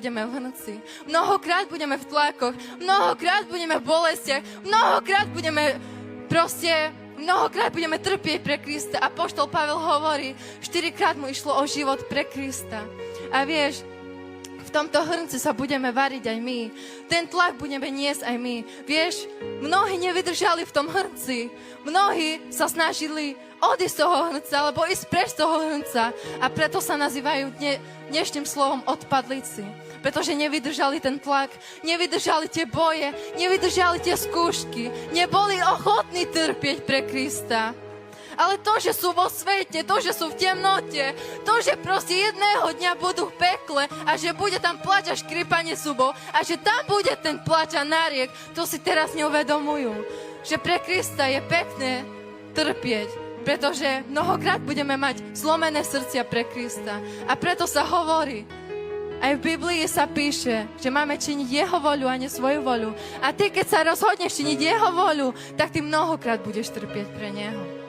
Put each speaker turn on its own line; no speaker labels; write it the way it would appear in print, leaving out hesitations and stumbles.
budeme v hrnci. Mnohokrát budeme v tlakoch. Mnohokrát budeme v bolestiach. Mnohokrát budeme trpieť pre Krista. A apoštol Pavel hovorí, 4-krát mu išlo o život pre Krista. A vieš, v tomto hrnci sa budeme variť aj my. Ten tlak budeme niesť aj my. Vieš, mnohí nevydržali v tom hrnci. Mnohí sa snažili odísť z toho hrnca, alebo ísť preč z toho hrnca. A preto sa nazývajú dnešným slovom odpadlíci. Pretože nevydržali ten tlak, nevydržali tie boje, nevydržali tie skúšky, neboli ochotní trpieť pre Krista. Ale to, že sú vo svete, to, že sú v temnote, to, že proste jedného dňa budú v pekle a že bude tam plač a škripanie zubov a že tam bude ten plač a náriek, to si teraz neuvedomujú. Že pre Krista je pekné trpieť, pretože mnohokrát budeme mať zlomené srdcia pre Krista. A preto sa hovorí, aj v Biblii sa píše, že máme činiť jeho voľu a nie svoju voľu. A ty, keď sa rozhodneš činiť jeho voľu, tak ty mnohokrát budeš trpieť pre neho.